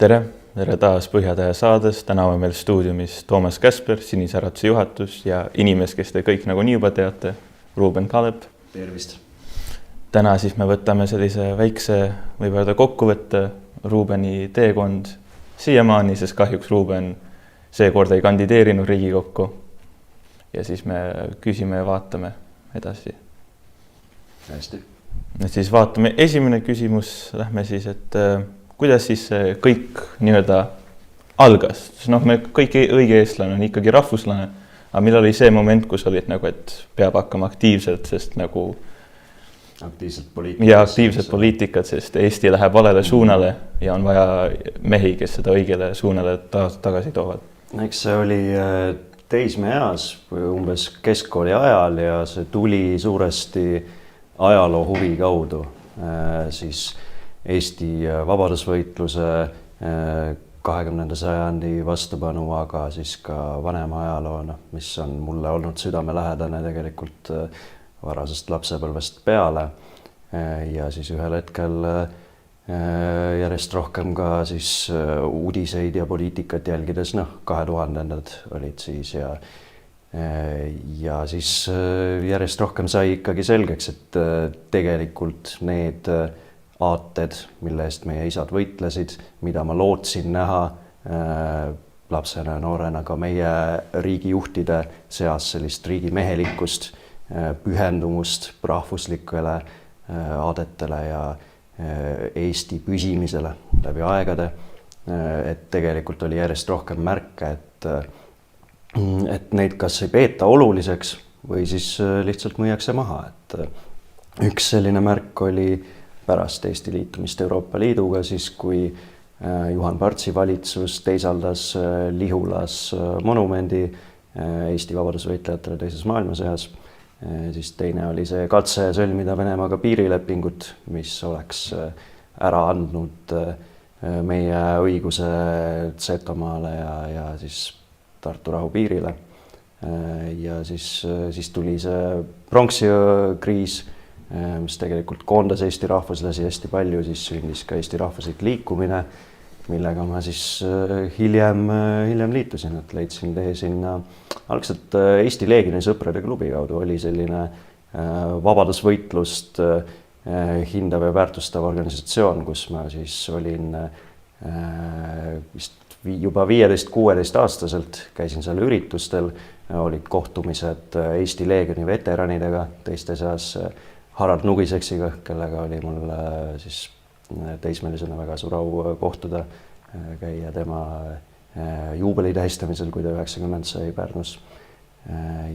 Tere taas Põhjatähe saades. Täna on meil stuudiumis Toomas Käsper, Sinisäratuse juhatus ja inimes, kes te kõik nagunii juba teate, Ruuben Kalep. Tervist! Täna siis me võtame sellise väikse, võib öelda kokkuvõtte Ruubeni teekond siiamaani, sest kahjuks Ruuben seekord ei kandideerinud Riigikokku. Ja siis me küsime ja vaatame edasi. Hästi. Siis vaatame esimene küsimus, lähme siis, et kuidas siis kõik nii-öelda algas? Me kõik õige eestlane on ikkagi rahvuslane, aga millal oli see moment, kus olid nagu, et peab hakkama aktiivselt, sest nagu aktiivselt poliitikat, sest Eesti läheb valele suunale ja on vaja mehi, kes seda õigele suunale tagasi toovad. Eks see oli teismeeas umbes keskkooli ajal ja see tuli suuresti ajaloo huvi kaudu, siis Eesti vabadusvõitluse 20. sajandi vastupanu, aga siis ka vanema ajaloo, mis on mulle olnud südamelähedane tegelikult varasest lapsepõlvest peale. Ja siis ühel hetkel järjest rohkem ka siis uudiseid ja poliitikat jälgides, 2000-ndad olid siis ja siis järjest rohkem sai ikkagi selgeks, et tegelikult need aated, mille eest meie isad võitlesid, mida ma lootsin näha lapsena ja noorena ka meie riigijuhtide seas sellist riigimehelikkust, pühendumust rahvuslikele aadetele ja Eesti püsimisele läbi aegade, et tegelikult oli järjest rohkem märke, et neid kas ei peeta oluliseks või siis lihtsalt müüakse maha. Et üks selline märk oli pärast Eesti liitumist Euroopa Liiduga, siis kui Juhan Partsi valitsus teisaldas Lihulas monumendi Eesti vabadusvõitlejatele teises maailmasõjas, siis teine oli see katse sõlmida Venemaaga piirilepingut, mis oleks ära andnud meie õiguse Setomaale ja siis Tartu rahupiirile. Ja siis tuli see pronksiöö kriis, mis tegelikult koondas Eesti rahvuslasi hästi palju, siis sündis ka Eesti rahvuslik liikumine, millega ma siis hiljem liitusin, et leidsin tee sinna. Algselt Eesti Leegioni sõprade klubi kaudu oli selline vabadusvõitlust hindav ja väärtustav organisatsioon, kus ma siis olin vist juba 15-16 aastaselt, käisin seal üritustel, olid kohtumised Eesti Leegioni veteranidega, teiste seas Harald Nugiseksiga, kellega oli mul siis teismelisena väga suur au kohtuda, käia tema juubeli tähistamisel, kui ta 90 sai Pärnus.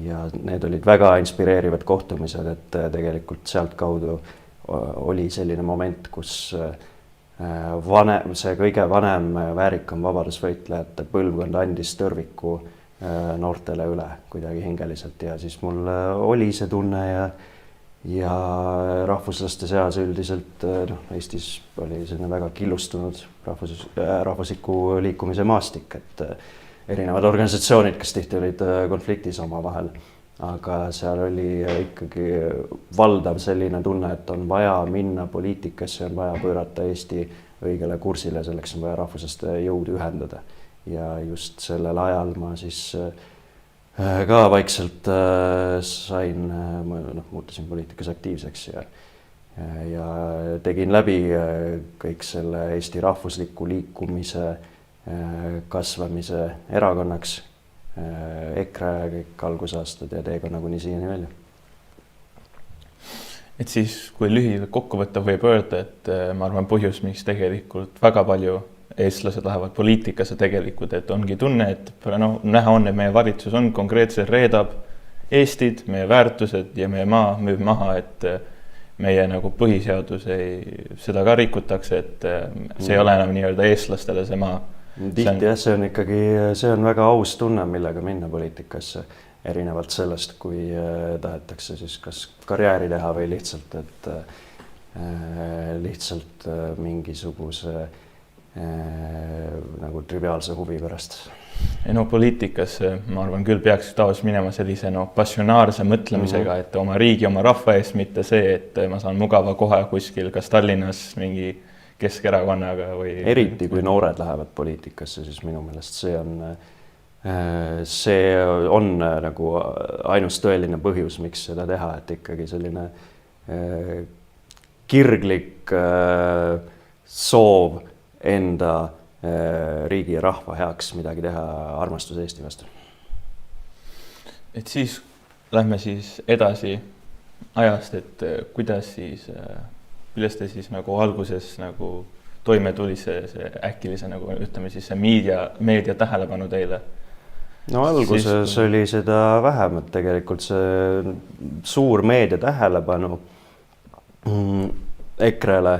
Ja need olid väga inspireerivad kohtumised, et tegelikult sealt kaudu oli selline moment, kus see kõige vanem väärikam vabadusvõitlejate põlvkond andis tõrviku noortele üle kuidagi hingeliselt ja siis mul oli see tunne ja rahvuslaste seas üldiselt Eestis oli selline väga killustunud rahvusliku liikumise maastik, et erinevad organisatsioonid, kes tihti olid konfliktis omavahel, aga seal oli ikkagi valdav selline tunne, et on vaja minna poliitikasse, on vaja pöörata Eesti õigele kursile, selleks on vaja rahvuslaste jõud ühendada ja just sellel ajal ma siis ka vaikselt sain, muutusin poliitikas aktiivseks ja tegin läbi kõik selle Eesti rahvusliku liikumise kasvamise erakonnaks, EKRE kõik algusaastad ja teekonna kuni siiani välja. Et siis, kui lühidalt kokku võtta, võib öelda, et ma arvan põhjus, miks tegelikult väga palju eestlased lähevad poliitikasse tegelikult, et ongi tunne, et näha on, et meie valitsus on konkreetselt reedab Eestid, meie väärtused ja meie maa müüb maha, et meie nagu põhiseadus seda ka rikutakse, et see ei ole enam nii-öelda eestlastele see maa. Tihti see on väga aus tunne, millega minna poliitikasse, erinevalt sellest, kui tahetakse siis kas karjääri teha või lihtsalt mingisuguse nagu triviaalse huvi pärast. Poliitikas, ma arvan, küll peaks taas minema sellise passionaarse mõtlemisega, et oma riigi, oma rahva eest, mitte see, et ma saan mugava koha kuskil kas Tallinnas mingi Keskerakonnaga või... Eriti kui noored lähevad poliitikasse, siis minu meelest see on nagu ainus tõeline põhjus, miks seda teha, et ikkagi selline kirglik soov enda riigi ja rahva heaks midagi teha, armastus Eesti vastu. Et siis lähme siis edasi ajast, et kuidas te siis nagu alguses nagu toime tuli see äkilise nagu ütleme siis see meedia tähelepanu teile? No alguses oli seda vähem, et tegelikult see suur meedia tähelepanu EKRE-le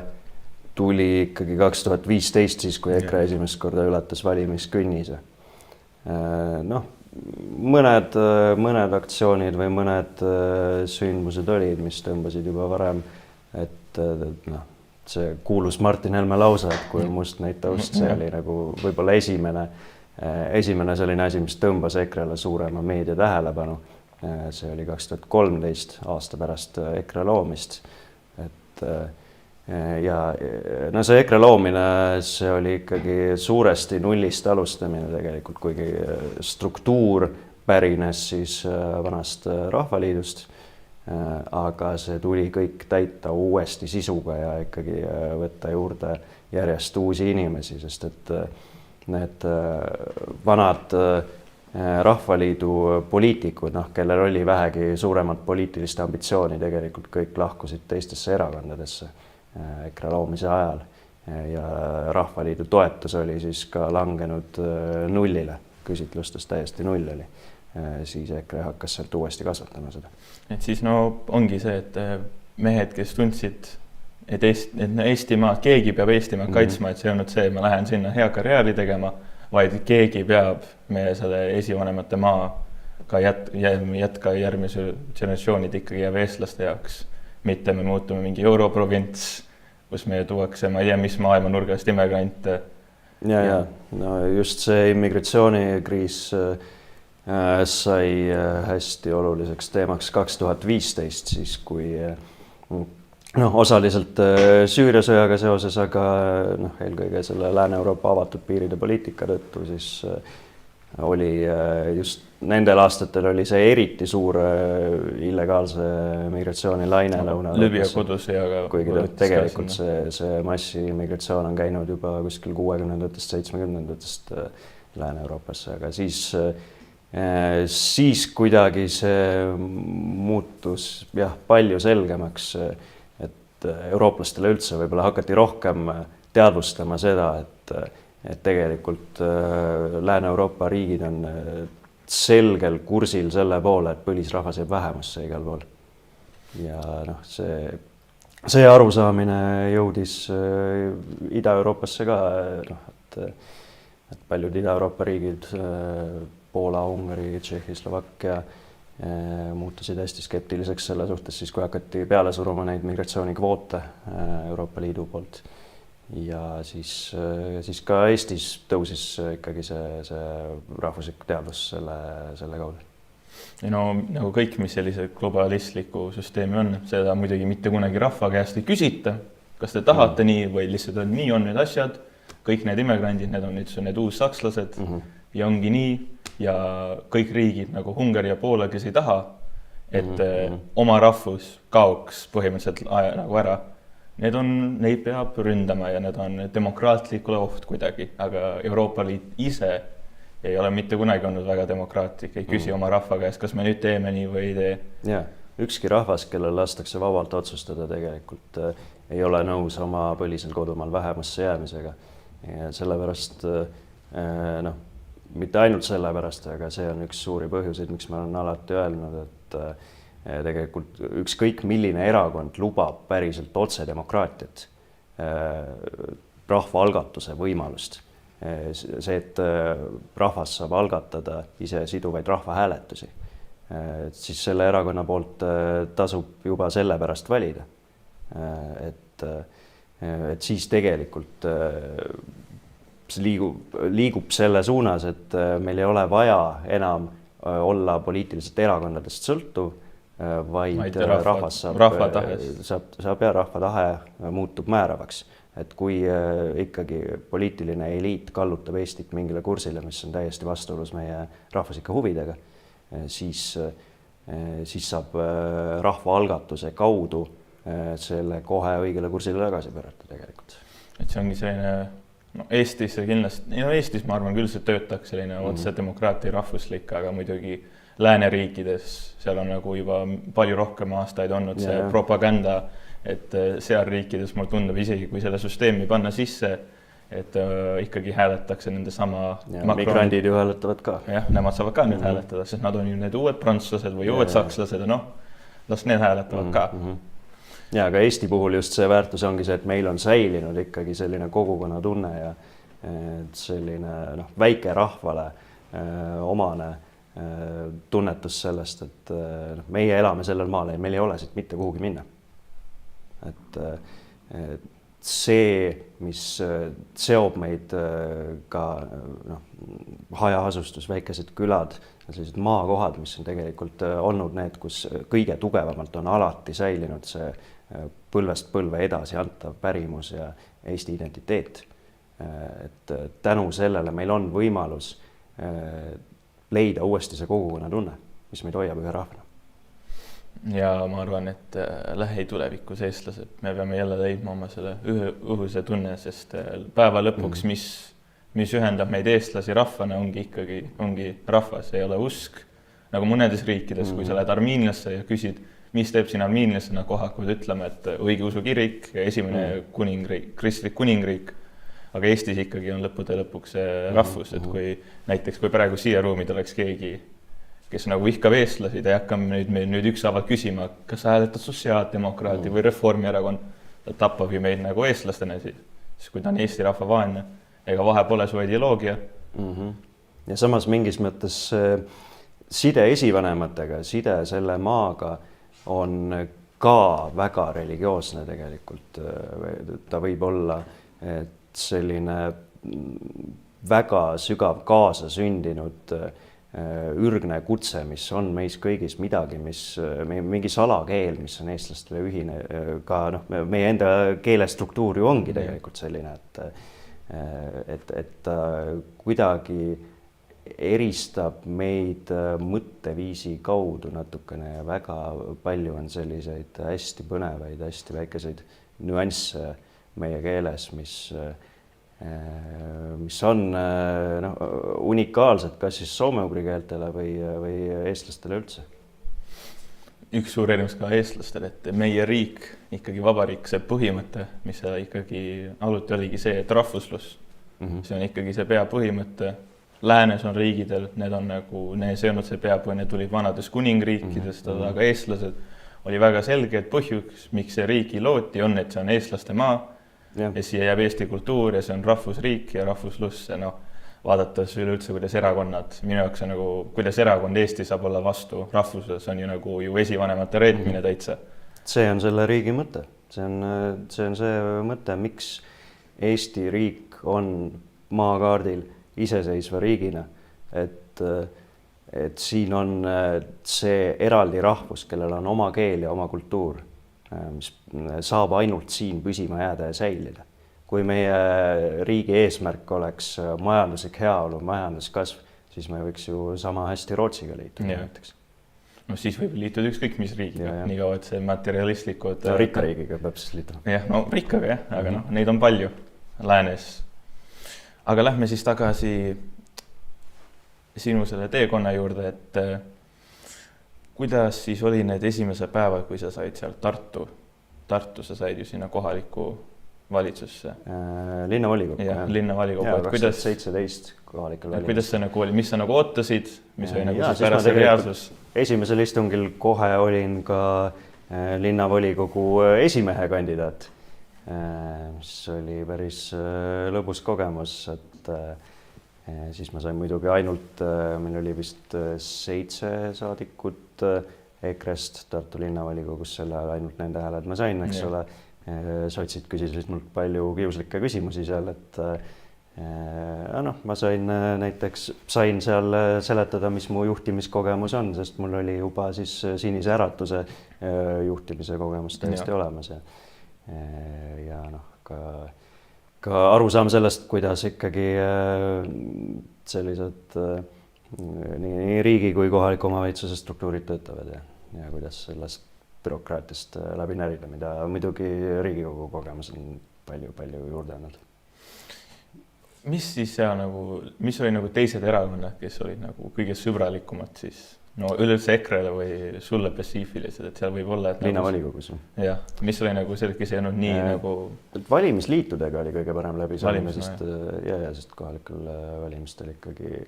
tuli ikkagi 2015, siis kui EKRE esimest korda ületas valimiskünnise. Mõned aktsioonid või mõned sündmused olid, mis tõmbasid juba varem, et see kuulus Martin Helme lause, et kui must neid taust, see oli nagu võib-olla esimene selline asi, mis tõmbas EKRE-le suurema meedia tähelepanu. See oli 2013 aasta pärast EKRE loomist. See EKRE loomine, see oli ikkagi suuresti nullist alustamine tegelikult, kuigi struktuur pärines siis vanast Rahvaliidust, aga see tuli kõik täita uuesti sisuga ja ikkagi võtta juurde järjest uusi inimesi, sest et need vanad Rahvaliidu poliitikud, kellel oli vähegi suuremat poliitilist ambitsiooni, tegelikult kõik lahkusid teistesse erakondadesse EKRE loomise ajal ja Rahvaliidu toetus oli siis ka langenud nullile, küsitlustes täiesti null oli. Siis EKRE hakkas sealt uuesti kasvatama seda. Et siis ongi see, et mehed, kes tundsid, et Eestimaa, keegi peab Eestimaa kaitsma, et see on see, ma lähen sinna hea karjääri tegema, vaid keegi peab meie selle esivanemate maa ka jätka järgmise generatsioonid ikkagi jääb eestlaste jaoks. Mitte me muutume mingi europrovints, kus me tuuakse, ma ei tea, mis maailma nurgast immigrante. No just see immigratsioonikriis sai hästi oluliseks teemaks 2015, siis kui osaliselt Süüria sõjaga seoses, aga eelkõige selle Lääne-Euroopa avatud piiride poliitika tõttu, siis oli just nendel aastatel oli see eriti suur illegaalse migratsiooni laine Lübia kodusõjaga. Kuigi tegelikult see massiimmigratsioon on käinud juba kuskil 60-ndatest, 70-ndatest Lääne-Euroopasse, aga siis kuidagi see muutus palju selgemaks, et eurooplastele üldse võib-olla hakati rohkem teadvustama seda, et tegelikult Lääne-Euroopa riigid on selgel kursil selle poole, et põlisrahvas jääb vähemusse igal pool. Ja see arusaamine jõudis Ida-Euroopasse ka, et paljud Ida-Euroopa riigid, Poola, Ungari, Tšehhi, Slovakkia muutusid hästi skeptiliseks selle suhtes, siis kui hakati peale suruma neid migratsioonikvoote Euroopa Liidu poolt. Ja siis ka Eestis tõusis ikkagi see rahvuslik teadvus selle kaudu. Nagu kõik, mis sellise globalistliku süsteemi on, seda muidugi mitte kunagi rahva käest ei küsita, kas te tahate nii või lihtsalt nii on need asjad, kõik need immigrandid, need on need uussakslased ja ongi nii. Ja kõik riigid nagu Ungari ja Poola, kes ei taha, et oma rahvus kaoks põhimõtteliselt nagu ära. Neid peab ründama ja need on demokraatlikule oht kuidagi, aga Euroopa Liit ise ei ole mitte kunagi olnud väga demokraatlik, ei küsi oma rahva käest, kas me nüüd teeme nii või ei tee. Ja, ükski rahvas, kellel lastakse vabalt otsustada tegelikult ei ole nõus oma põlisel kodumaal vähemusse jäämisega. Ja sellepärast, mitte ainult sellepärast, aga see on üks suuri põhjuseid, miks ma olen alati öelnud, et tegelikult ükskõik milline erakond lubab päriselt otsedemokraatiat, rahvaalgatuse võimalust. See, et rahvas saab algatada ise siduvaid rahvahääletusi, siis selle erakonna poolt tasub juba selle pärast valida. Et siis tegelikult liigub selle suunas, et meil ei ole vaja enam olla poliitiliselt erakondadest sõltuv, vaid rahvas saab ja rahva tahe muutub määravaks. Et kui ikkagi poliitiline eliit kallutab Eestit mingile kursile, mis on täiesti vastuolus meie rahvuslike huvidega, siis saab rahvaalgatuse kaudu selle kohe õigele kursile tagasi pöörata tegelikult. Et see ongi selline, Eestis kindlasti, Eestis ma arvan küll see töötaks selline otse demokraatia rahvuslik, aga muidugi lääneriikides, seal on nagu juba palju rohkem aastaid olnud see propaganda, et seal riikides mulle tundub isegi, kui selle süsteemi panna sisse, et ikkagi hääletakse nende sama migrandid ju hääletavad ka. Jah, nemad saavad ka nüüd hääletada, sest nad on ju need uued prantslased või uued sakslased ja las need hääletavad ka. Ja aga Eesti puhul just see väärtus ongi see, et meil on säilinud ikkagi selline kogukonna tunne ja selline väike rahvale omane tunnetus sellest, et meie elame sellel maal ja meil ei ole siit mitte kuhugi minna. Et see, mis seob meid ka hajaasustus, väikesed külad, sellised maakohad, mis on tegelikult olnud need, kus kõige tugevamalt on alati säilinud see põlvest põlve edasi antav pärimus ja Eesti identiteet. Et tänu sellele meil on võimalus leida uuesti see kogukonna tunne, mis meid hoiab ühe rahvana. Ja ma arvan, et lähitulevikus eestlased, me peame jälle leidma oma selle õhuse tunne, sest päeva lõpuks, mis ühendab meid eestlasi rahvana, ongi rahvas, ei ole usk. Nagu mõnedes riikides, kui sa lähed armiinlasse ja küsid, mis teeb siin armiinlasena, kohe hakkavad ütlema, et õigeusu kirik ja esimene kristlik kuningriik, aga Eestis ikkagi on lõppude lõpuks rahvus, et kui praegu siia ruumid oleks keegi, kes nagu vihkab eestlasi, ta ei hakka nüüd ükshaaval küsima, kas sa hääletad sotsiaaldemokraati või Reformierakond, ta tapab ju meid nagu eestlastena siis, kui ta on Eesti rahva vaene, ega vahe pole su ideoloogia. Ja samas mingis mõttes side esivanematega, side selle maaga on ka väga religioosne tegelikult. Ta võib olla selline väga sügav kaasa sündinud ürgne kutse, mis on meis kõigis midagi, mingi salakeel, mis on eestlastele ühine, ka meie enda keelestruktuur ju ongi tegelikult selline, et kuidagi eristab meid mõtteviisi kaudu natukene ja väga palju on selliseid hästi põnevaid, hästi väikeseid nüansse meie keeles, mis on unikaalsed kas siis soome-ugri keeltele või eestlastele üldse. Üks suur erinevus ka eestlastele, et meie riik, ikkagi vabariik, see põhimõte, mis ikkagi aluti oligi see, et rahvuslus, see on ikkagi see peapõhimõte. Läänes on riigidel, need on nagu, see on see peapõhi, need tulid vanades kuningriikidest, aga eestlased oli väga selge, et põhjus, miks see riigi looti on, et see on eestlaste maa ja siia jääb Eesti kultuur ja see on rahvusriik ja rahvuslus. Vaadates üleüldse, kuidas erakonnad, minu jaoks on nagu, kuidas erakond Eesti saab olla vastu rahvuses, on ju nagu esivanemate reetmine täitsa. See on selle riigi mõte. See on see mõte, miks Eesti riik on maakaardil iseseisva riigina, et siin on see eraldi rahvus, kellel on oma keel ja oma kultuur, mis saab ainult siin püsima jääda ja säilida. Kui meie riigi eesmärk oleks majanduslik heaolu, majanduskasv, siis me võiks ju sama hästi Rootsiga liituda näiteks. Siis võib liituda ükskõik mis riigiga, nii kaua, et see materialistlikud... Rikka riigiga peab siis liituma. Rikkaga aga neid on palju läänes. Aga lähme siis tagasi sinu selle teekonna juurde, et kuidas siis oli need esimese päevad, kui sa said seal Tartu, sa said ju sinna kohaliku valitsusse. Linnavolikogu. Linnavolikogu. 2017 kohalikel valimistel. Kuidas see nagu oli, mis sa nagu ootasid, mis oli nagu siis pärast reaalsus? Esimesel istungil kohe olin ka linnavolikogu esimehe kandidaat, mis oli päris lõbus kogemus, et siis ma sain muidugi ainult, meil oli vist 7 saadikut EKRE-st Tartu linnavolikogus, selle ajal ainult nende hääled ma sain, eks ole. Sotsid küsisid mult palju kiuslikke küsimusi seal, et Noh, ma sain seal seletada, mis mu juhtimiskogemus on, sest mul oli juba siis Sinise Äratuse juhtimise kogemus täiesti olemas ja noh, ka arusaam sellest, kuidas ikkagi sellised nii riigi kui kohaliku omavalitsuse struktuurid töötavad ja kuidas sellest bürokraatiast läbi närida, mida muidugi Riigikogu kogemus on palju juurde andnud. Mis siis mis oli nagu teised erakonnad, kes olid nagu kõige sõbralikumad siis? No üleüldse EKRE-le või sulle spetsiifilised, et seal võib olla... Linnavolikogus. Jah, mis oli nagu see, kes ei olnud nii nagu... Valimisliitudega oli kõige parem läbi saamine, sest kohalikel valimistel ikkagi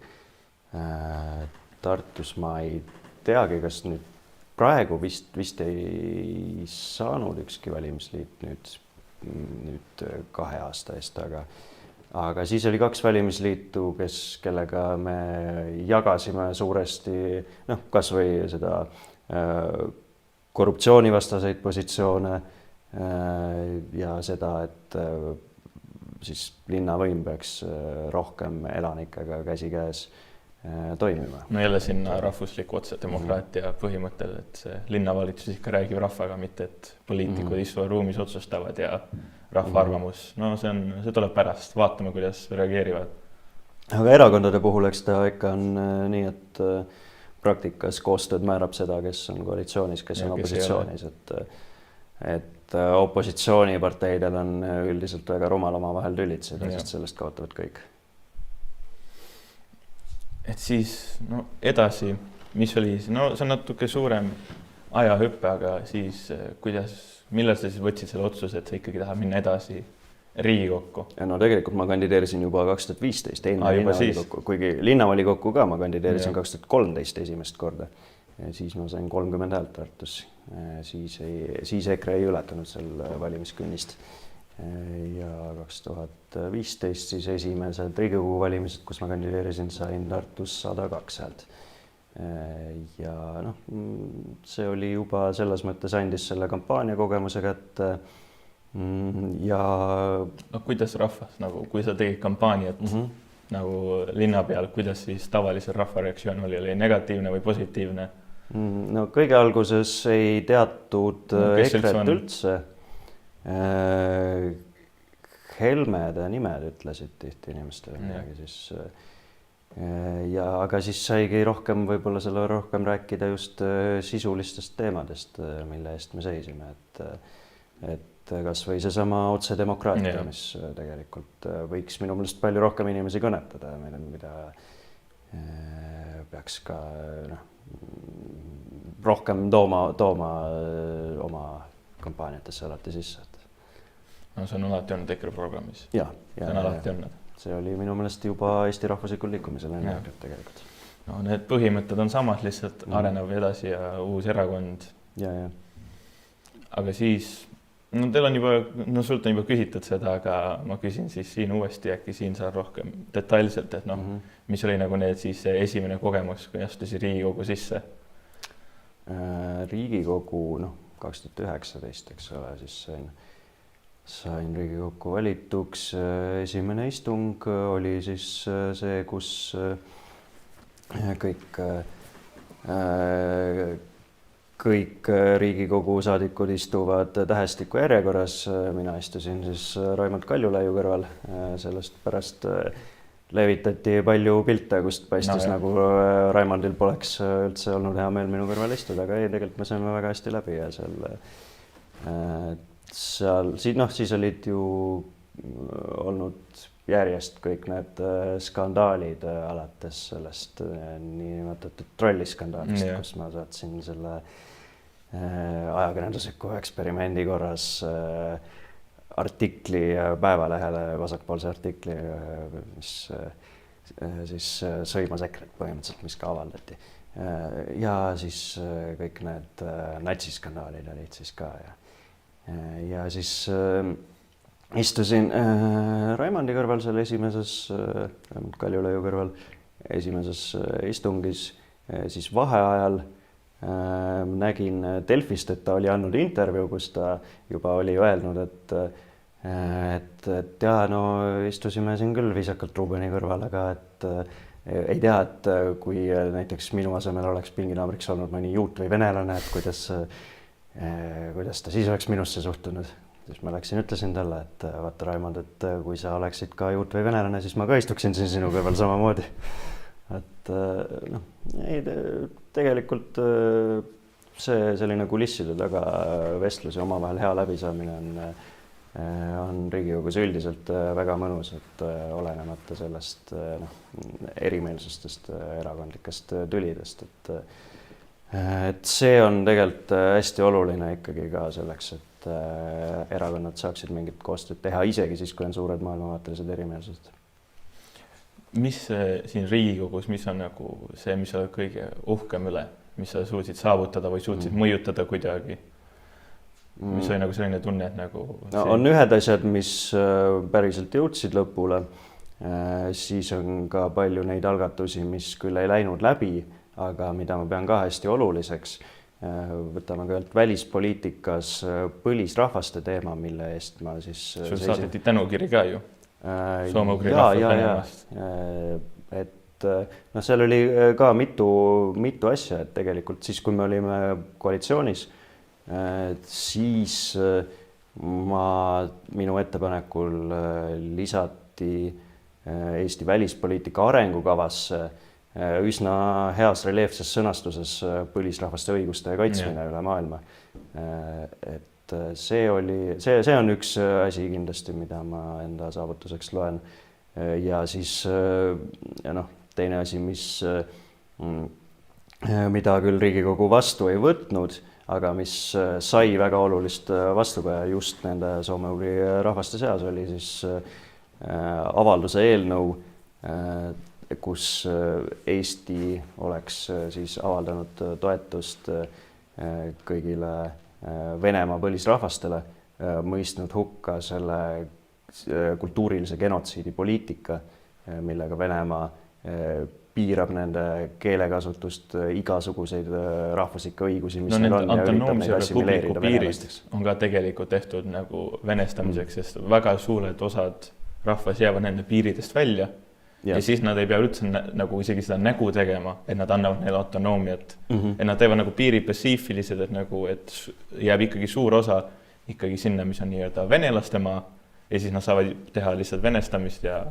Tartus ma ei teagi, kas nüüd praegu vist ei saanud ükski valimisliit nüüd 2 aasta eest, aga siis oli 2 valimisliitu, kellega me jagasime suuresti kas või seda korruptsioonivastaseid positsioone ja seda, et siis linnavõim peaks rohkem elanikega käsikäes toimima. No jälle sinna rahvusliku otsedemokraatia põhimõttel, et see linnavalitsus ikka räägib rahvaga, mitte et poliitikud istuvad ruumis otsustavad ja rahva arvamus. No see tuleb pärast, vaatame, kuidas reageerivad. Aga erakondade puhul eks ta ikka on nii, et praktikas koostööd määrab seda, kes on koalitsioonis, kes on opositsioonis. Et opositsiooniparteidel on üldiselt väga rumal omavahel tülitseda, sest sellest kaotavad kõik. Et siis edasi, mis oli, see on natuke suurem ajahüppe, aga siis millal sa siis võtsid selle otsuse, et sa ikkagi tahad minna edasi Riigikokku? No tegelikult ma kandideerisin juba 2015 linnavolikokku, kuigi linnavolikokku ka ma kandideerisin 2013 esimest korda. Ja siis ma sain 30 häält Tartus. Siis EKRE ei ületanud seal valimiskünnist. Ja 2015 siis esimesed Riigikogu valimised, kus ma kandideerisin, sain Tartus 102 häält. Ja see oli juba selles mõttes andis selle kampaania kogemuse kätte ja... Kuidas rahvas, kui sa tegid kampaaniat nagu linna peal, kuidas siis tavalisel rahva reaktsioon oli negatiivne või positiivne? No kõige alguses ei teatud EKRE-t üldse. Helmede nimed ütlesid tihti inimestele midagi siis aga siis saigi võib-olla selle rohkem rääkida just sisulistest teemadest, mille eest me seisime, et kas või seesama otsedemokraatia, mis tegelikult võiks minu meelest palju rohkem inimesi kõnetada, mida peaks ka rohkem tooma oma kampaaniatesse alati sisse. No see on alati olnud EKRE programmis. See on alati olnud. See oli minu meelest juba Eesti rahvuslikul liikumisel tegelikult. No need põhimõtted on samad, lihtsalt arenev edasi ja uus erakond. Aga siis, teil on juba, sult on juba küsitud seda, aga ma küsin siis siin uuesti, äkki siin saa rohkem detailselt, et mis oli nagu need siis esimene kogemus, kui astusi Riigikogu sisse? Riigikogu 2019, eks ole, siis sain Riigikokku valituks. Esimene istung oli siis see, kus kõik Riigikogu saadikud istuvad tähestiku järjekorras. Mina istusin siis Raimond Kaljulaiu kõrval. Sellest pärast levitati palju pilte, kust paistis nagu Raimondil poleks üldse olnud hea meel minu kõrval istuda, aga tegelikult me saime väga hästi läbi ja siis olid ju olnud järjest kõik need skandaalid alates sellest niinimetatud trolliskandaalist, kus ma saatsin selle ajakirjandusliku eksperimendi korras artikli Päevalehele, vasakpoolse artikli, mis siis sõimas EKRE-t põhimõtteliselt, mis ka avaldati. Ja siis kõik need natsiskandaalid olid siis ka ja siis istusin Raimondi kõrval seal esimeses, Kaljulaiu kõrval esimeses istungis, siis vaheajal nägin Delfist, et ta oli andnud intervjuu, kus ta juba oli öelnud, et ja no istusime siin küll viisakalt Rubeni kõrval, aga et ei tea, et kui näiteks minu asemel oleks pinginaabriks olnud mõni juut või venelane, et kuidas ta siis oleks minusse suhtunud. Siis ma läksin, ütlesin talle, et vaata Raimond, et kui sa oleksid ka juut või venelane, siis ma ka istuksin siin sinu kõrval samamoodi. Et noh, ei, tegelikult see selline kulisside taga vestlus ja omavahel hea läbisaamine on Riigikogus üldiselt väga mõnus, et olenemata sellest erimeelsustest erakondlikest tülidest, et see on tegelikult hästi oluline ikkagi ka selleks, et erakonnad saaksid mingit koostööd teha isegi siis, kui on suured maailmavaatelised erimeelsused. Mis siin Riigikogus, mis on nagu see, mis on kõige uhkem üle, mis sa suutsid saavutada või suutsid mõjutada kuidagi? Mis oli nagu selline tunne, et nagu... No, on ühed asjad, mis päriselt jõudsid lõpule, siis on ka palju neid algatusi, mis küll ei läinud läbi, aga mida ma pean ka hästi oluliseks. Võtame kõigepealt välispoliitikas põlisrahvaste teema, mille eest ma siis... Sul saadeti tänukiri ka ju? Soome-Ugri rahvas Venemaast. Et no, seal oli ka mitu asja, et tegelikult siis, kui me olime koalitsioonis, siis minu ettepanekul lisati Eesti välispoliitika arengukavasse üsna heas reljeefses sõnastuses põlisrahvaste õiguste kaitsmine üle maailma. Et see on üks asi kindlasti, mida ma enda saavutuseks loen. Ja siis teine asi, mida küll Riigikogu vastu ei võtnud, aga mis sai väga olulist vastukaja just nende soome-ugri rahvaste seas, oli siis avalduse eelnõu, kus Eesti oleks siis avaldanud toetust kõigile Venemaa põlisrahvastele, mõistnud hukka selle kultuurilise genotsiidi poliitika, millega Venemaa piirab nende keelekasutust, igasuguseid rahvuslikke õigusi, mis neil on, ja üritab neid assimileerida venelasteks. On ka tegelikult tehtud nagu venestamiseks, sest väga suured osad rahvas jäävad nende piiridest välja ja siis nad ei pea üldse nagu isegi seda nägu tegema, et nad annavad neile autonoomiat. Et nad teevad nagu piiripassiifilised, et jääb ikkagi suur osa ikkagi sinna, mis on nii-öelda venelaste maa ja siis nad saavad teha lihtsalt venestamist ja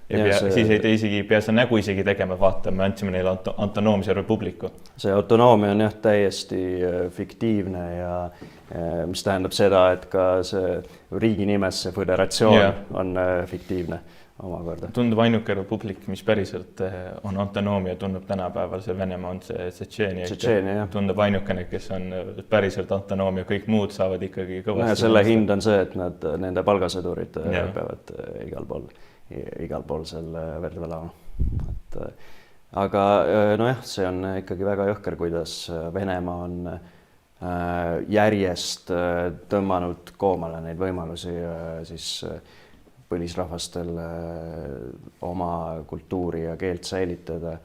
siis ei isegi pea seda nägu isegi tegema, vaata, me andsime neile autonoomse republiku. See autonoomia on täiesti fiktiivne ja mis tähendab seda, et ka see riigi nimes see föderatsioon on fiktiivne omakorda. Tundub ainuke republik, mis päriselt on autonoomia, tundub tänapäeval see Venemaa on see Tšetšeenia. Tundub ainukene, kes on päriselt autonoomia, kõik muud saavad ikkagi kõvasti. Selle hind on see, et nende palgasõdurid peavad igal pool selle verd valama. Aga nojah, see on ikkagi väga jõhker, kuidas Venemaa on järjest tõmmanud koomale neid võimalusi siis põlisrahvastel oma kultuuri ja keelt säilitada.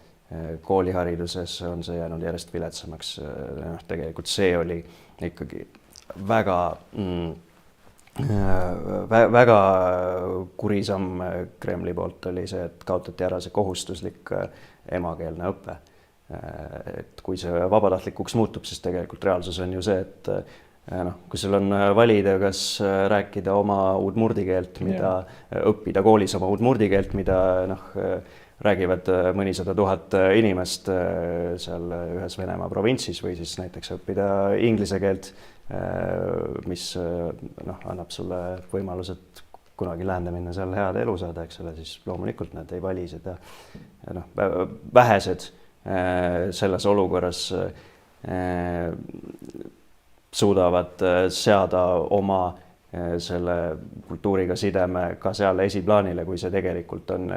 Koolihariduses on see jäänud järjest viletsamaks. Tegelikult see oli ikkagi väga kurisamm Kremli poolt oli see, et kaotati ära see kohustuslik emakeelne õppe. Et kui see vabatahtlikuks muutub, siis tegelikult reaalsus on ju see, et kui sul on valida, kas rääkida oma udmurdi keelt, mida õppida koolis oma udmurdi keelt, mida räägivad mõnisada tuhat inimest seal ühes Venemaa provintsis või siis näiteks õppida inglise keelt, mis annab sulle võimalused kunagi läände minna seal head elu saada, eks ole, siis loomulikult nad ei vali seda. Vähesed selles olukorras suudavad seada oma selle kultuuriga sideme ka seal esiplaanile, kui see tegelikult on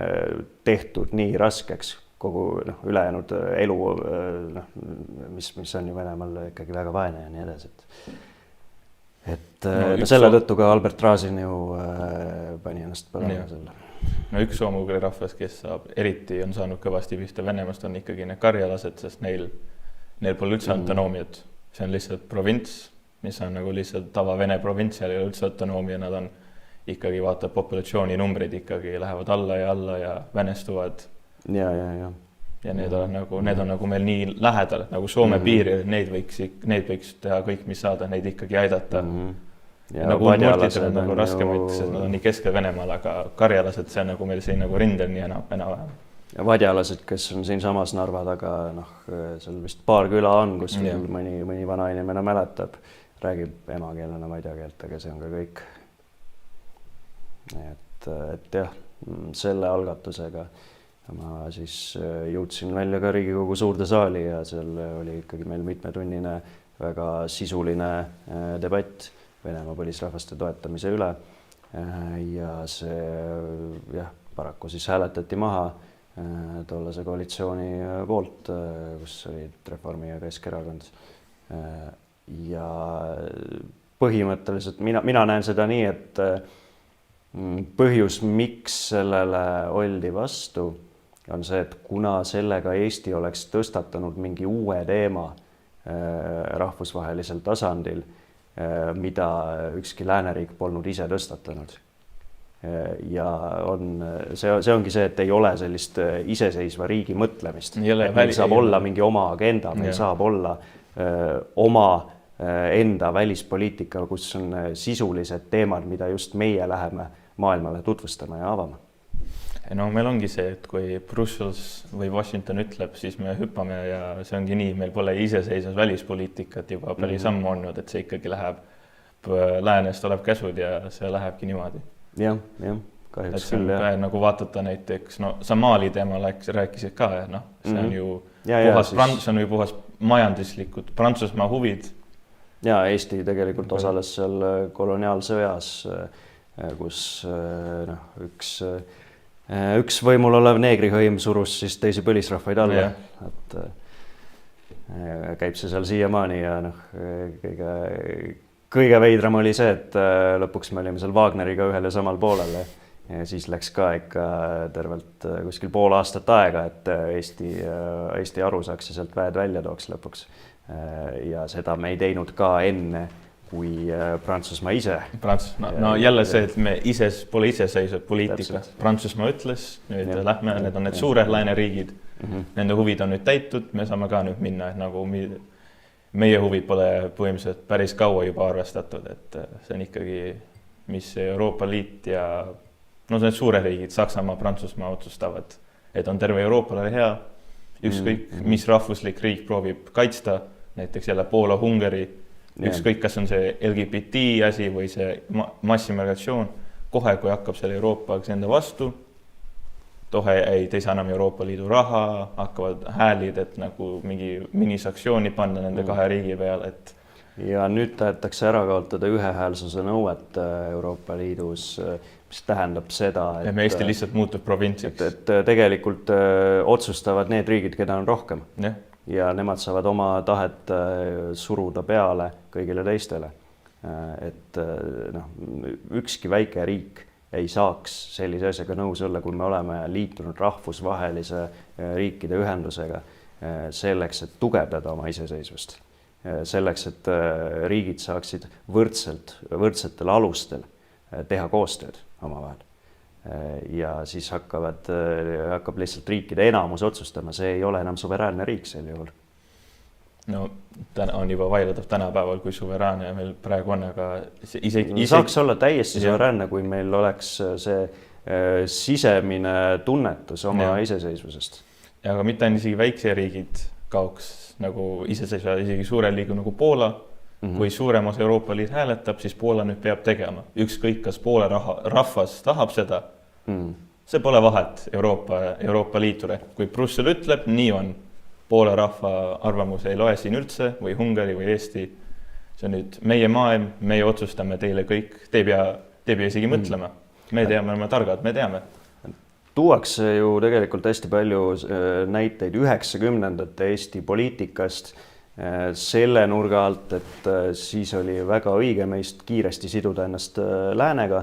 tehtud nii raskeks kogu ülejäänud elu, mis on ju Venemaal ikkagi väga vaene ja nii edasi. Selle tõttu ka Albert Razin ju pani ennast põlema selle. Üks soome-ugri rahvas, kes eriti on saanud kõvasti pihta Venemaast, on ikkagi need karjalased, sest neil pole üldse autonoomiat. See on lihtsalt provints, mis on nagu lihtsalt tava Vene provints, seal ei ole üldse autonoomia, nad on ikkagi vaata populatsiooni numbrid ikkagi lähevad alla ja venestuvad. Ja need on nagu meil nii lähedal, nagu Soome piiril, neid võiks teha kõik, mis saada, neid ikkagi aidata. Ja nagu Murtidel on nagu raskem, sest nad on nii keskel Venemaal, aga karjalased, see on nagu meil siin nagu rindel nii enam-vähem. Ja vadjalased, kes on siin samas Narva taga, seal vist paar küla on, kus mõni vana inimene mäletab, räägib emakeelena vadjakeelt, aga see on ka kõik. Et jah, selle algatusega ma siis jõudsin välja ka Riigikogu suurde saali ja seal oli ikkagi meil mitmetunnine väga sisuline debatt Venemaa põlisrahvaste toetamise üle. Ja see paraku siis hääletati maha tollase koalitsiooni poolt, kus olid Reformi ja Keskerakond. Ja põhimõtteliselt mina näen seda nii, et põhjus, miks sellele oldi vastu, on see, et kuna sellega Eesti oleks tõstatanud mingi uue teema rahvusvahelisel tasandil, mida ükski lääneriik polnud ise tõstatanud. Ja see ongi see, et ei ole sellist iseseisva riigi mõtlemist. Meil saab olla mingi oma agenda, meil saab olla oma enda välispoliitika, kus on sisulised teemad, mida just meie läheme maailmale tutvustama ja avama. No meil ongi see, et kui Brussels või Washington ütleb, siis me hüppame ja see ongi nii, meil pole iseseisvas välispoliitikat juba päris ammu olnud, et see ikkagi läheb, läänest tuleb käsud ja see lähebki niimoodi. Jah, kahjuks küll. Nagu vaatata näiteks, Somaali teema rääkisid ka, see on ju puhas majanduslikud Prantsusmaa huvid. Ja Eesti tegelikult osales seal koloniaalsõjas, kus üks võimul olev neegrihõim surus siis teisi põlisrahvaid alla. Et käib see seal siiamaani ja kõige veidram oli see, et lõpuks me olime seal Wagneriga ühel ja samal poolel ja siis läks ka ikka tervelt kuskil pool aastat aega, et Eesti aru saaks ja sealt väed välja tooks lõpuks. Ja seda me ei teinud ka enne, kui Prantsusmaa ise. Jälle see, et me pole iseseisvad poliitika. Prantsusmaa ütles, nüüd lähme, need on need suured lääneriigid, nende huvid on nüüd täitud, me saame ka nüüd minna, et nagu meie huvid pole põhimõtteliselt päris kaua juba arvestatud, et see on ikkagi, mis Euroopa Liit ja need suure riigid, Saksamaa, Prantsusmaa otsustavad, et on terve Euroopale hea, ükskõik, mis rahvuslik riik proovib kaitsta, näiteks jälle Poola, Ungari, ükskõik, kas on see LGBT asi või see massimigratsioon, kohe, kui hakkab selle Euroopa enda vastu, ei saa enam Euroopa Liidu raha, hakkavad häälid, et nagu mingi minisanktsiooni panna nende kahe riigi peale. Ja nüüd tahetakse ära kaotada ühehäälsuse nõuet Euroopa Liidus, mis tähendab seda, et Eesti lihtsalt muutub provintsiks. Et tegelikult otsustavad need riigid, keda on rohkem. Ja nemad saavad oma tahet suruda peale kõigile teistele. Et ükski väike riik ei saaks sellise asjaga nõus olla, kui me oleme liitunud rahvusvahelise riikide ühendusega selleks, et tugevdada oma iseseisvust. Selleks, et riigid saaksid võrdsetel alustel teha koostööd omavahel. Ja siis hakkab lihtsalt riikide enamus otsustama, see ei ole enam suveräänne riik sel juhul. On juba vaidletav tänapäeval, kui suveräänne meil praegu on, aga saaks olla täiesti suveräänne, kui meil oleks see sisemine tunnetus oma iseseisvusest. Aga mitte on isegi väikse riigid kaoks nagu iseseisva, isegi suure liigu nagu Poola. Kui suurem osa Euroopa Liit hääletab, siis Poola nüüd peab tegema. Ükskõik, kas Poola rahvas tahab seda, see pole vahet Euroopa Liitule. Kui Brussel ütleb, nii on. Poola rahva arvamus ei loe siin üldse või Ungari või Eesti. See on nüüd meie maailm, meie otsustame teile kõik. Te ei pea isegi mõtlema. Me teame, oleme targad, me teame. Tuuakse ju tegelikult hästi palju näiteid 90ndate Eesti poliitikast selle nurga alt, et siis oli väga õige meist kiiresti siduda ennast läänega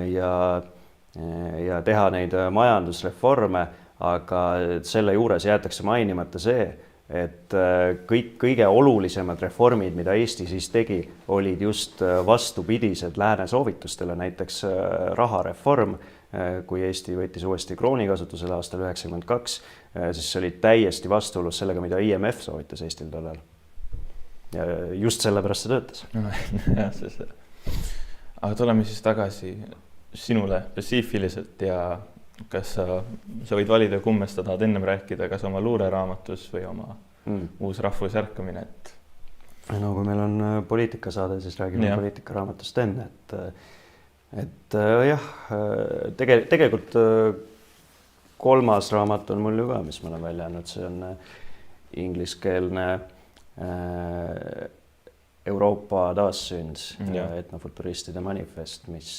ja teha neid majandusreforme, aga selle juures jäetakse mainimata see, et kõige olulisemad reformid, mida Eesti siis tegi, olid just vastupidised lääne soovitustele, näiteks rahareform, kui Eesti võttis uuesti krooni kasutusele aastal 1992, siis see oli täiesti vastuolus sellega, mida IMF soovitas Eestil tollal. Ja just sellepärast see töötas. Aga tuleme siis tagasi sinule spetsiifiliselt ja kas sa võid valida, kummest sa tahad ennem rääkida, kas oma luureraamatus või oma uus rahvusärkamine? No kui meil on poliitikasaade, siis räägime poliitikaraamatust enne, et jah, tegelikult kolmas raamat on mul ju ka, mis ma olen välja andnud, see on ingliskeelne Euroopa taassünd ja etnofuturistide manifest, mis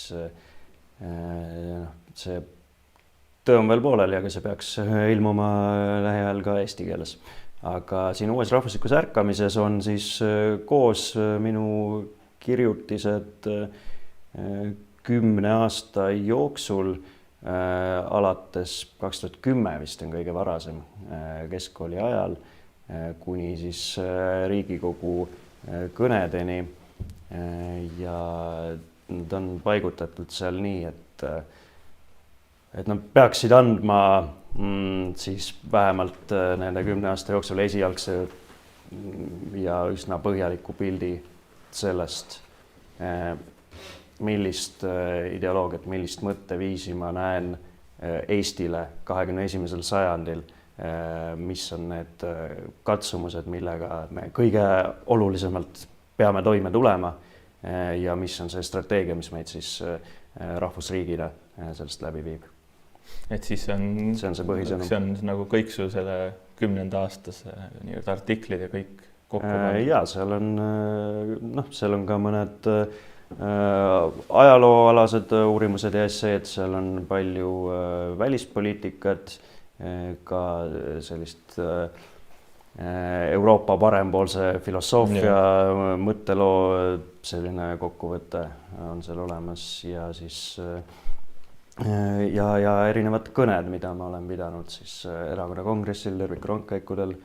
see töö on veel pooleli, aga see peaks ilmuma lähiajal ka eesti keeles. Aga siin uues rahvuslikus ärkamises on siis koos minu kirjutised 10 aasta jooksul, alates 2010 vist on kõige varasem keskkooli ajal, kuni siis Riigikogu kõnedeni ja nad on paigutatud seal nii, et nad peaksid andma siis vähemalt nende 10 aasta jooksul esialgse ja üsna põhjaliku pildi sellest, millist ideoloogiat, millist mõtteviisi ma näen Eestile 21. sajandil, mis on need katsumused, millega me kõige olulisemalt peame toime tulema ja mis on see strateegia, mis meid siis rahvusriigina sellest läbi viib. Et siis see on see põhisõnum. See on nagu kõik su selle 10. aastase artiklid ja kõik kokku? Jaa, seal on ka mõned ajalooalased uurimused ja esseed, seal on palju välispoliitikat, ka sellist Euroopa parempoolse filosoofia mõtteloo selline kokkuvõte on seal olemas ja siis ja erinevad kõned, mida ma olen pidanud siis erakonna kongressil, tervikrongkäikudel,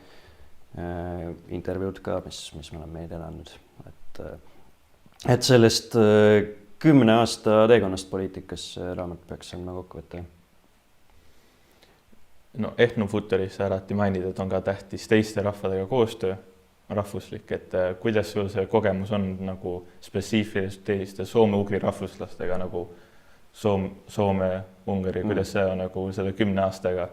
intervjuud ka, mis ma olen meediale andnud. Et sellest 10 aasta teekonnast poliitikas raamat peaks andma kokkuvõtte. No etnofuturis sa alati mainid, et on ka tähtis teiste rahvadega koostöö, rahvuslik, et kuidas sul see kogemus on nagu spetsiifiliselt teiste soome-ugri rahvuslastega nagu Soome, Ungari, kuidas see on nagu selle 10 aastaga?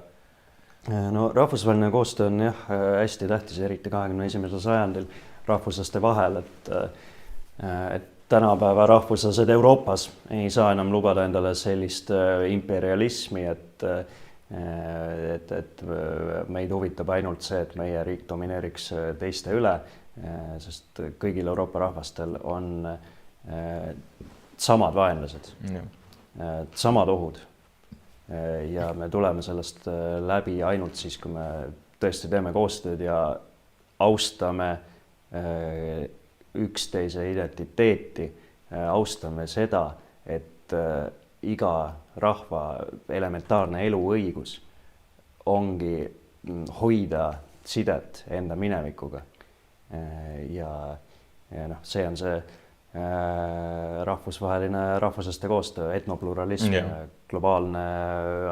No rahvusvaheline koostöö on jah hästi tähtis, eriti 21. sajandil rahvuslaste vahel, et tänapäeva rahvuslased Euroopas ei saa enam lubada endale sellist imperialismi, et meid huvitab ainult see, et meie riik domineeriks teiste üle, sest kõigil Euroopa rahvastel on samad vaenlased. Samad ohud ja me tuleme sellest läbi ainult siis, kui me tõesti teeme koostööd ja austame üksteise identiteeti, austame seda, et iga rahva elementaarne eluõigus ongi hoida sidet enda minevikuga ja see on see rahvusvaheline rahvuslaste koostöö, etnopluralism, globaalne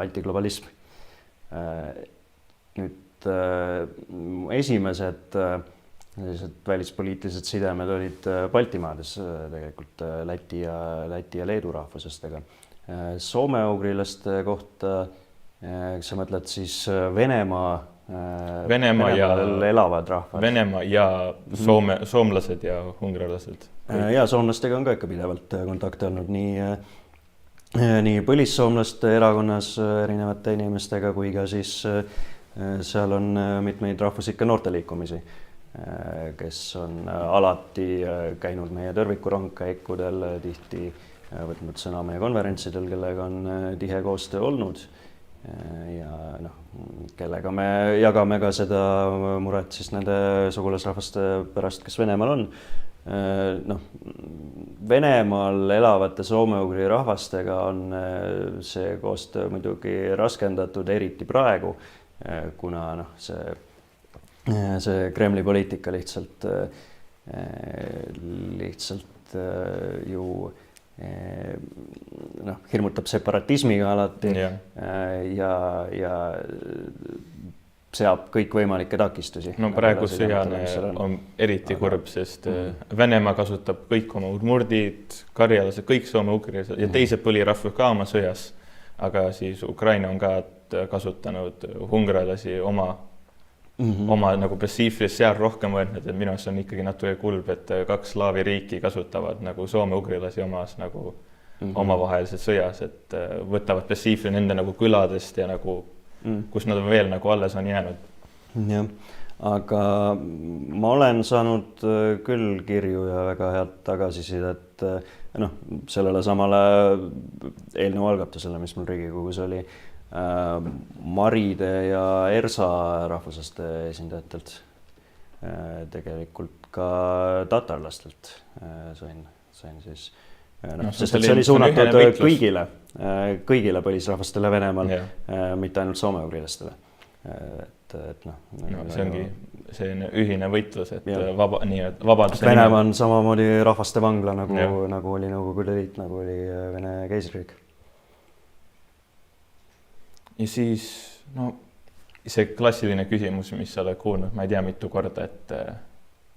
antiglobalism. Nüüd esimesed välispoliitilised sidemed olid Baltimaades tegelikult Läti ja Leedu rahvuslastega. Soome-ugrilaste kohta, sa mõtled siis Venemaa ja elavad rahvad. Venemaa ja soomlased ja ungarlased. Ja soomlastega on ka ikka pidevalt kontakte olnud nii põlissoomlaste erakonnas erinevate inimestega kui ka siis seal on mitmeid rahvuslikke noorteliikumisi, kes on alati käinud meie tõrvikurongkäikudel, tihti võtnud sõna meie konverentsidel, kellega on tihe koostöö olnud ja kellega me jagame ka seda muret siis nende sugulasrahvaste pärast, kes Venemaal on. Venemaal elavate soome-ugri rahvastega on see koostöö muidugi raskendatud, eriti praegu, kuna see see Kremli poliitika lihtsalt ju hirmutab separatismiga alati ja seab kõikvõimalikke takistusi. No praegu sõjane on eriti kurb, sest Venemaa kasutab kõik oma udmurdid, karjalased, kõik soome-ugrilased ja teised põlirahvud ka oma sõjas, aga siis Ukraina on ka kasutanud hungralasi oma nagu passiivist seal rohkem võtnud, et minu arust on ikkagi natuke kulb, et 2 slaavi riiki kasutavad nagu soome-ugrilasi omas nagu omavahelises sõjas, et võtavad passiivi nende nagu küladest ja nagu kus nad veel nagu alles on jäänud. Jah, aga ma olen saanud küll kirju ja väga head tagasisidet sellele samale eelnõu algatusele, mis mul Riigikogus oli, Maride ja Ersa rahvuslaste esindajatelt, tegelikult ka tatarlastelt sain siis, sest see oli suunatud kõigile põlisrahvastele Venemaal, mitte ainult soome-ugrilastele. See ongi selline ühine võitlus, et vabadus. Venemaa on samamoodi rahvaste vangla, nagu oli Nõukogude Liit, nagu oli Vene keisririik. Ja siis, see klassiline küsimus, mis sa oled kuulnud, ma ei tea mitu korda, et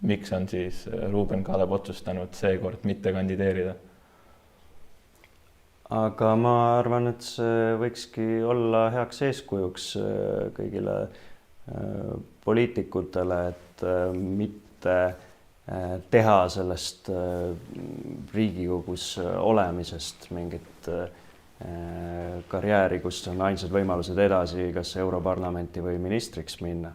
miks on siis Ruuben Kaalep otsustanud seekord mitte kandideerida? Aga ma arvan, et see võikski olla heaks eeskujuks kõigile poliitikutele, et mitte teha sellest Riigikogus olemisest mingit karjääri, kus on ainsad võimalused edasi, kas Europarlamenti või ministriks minna,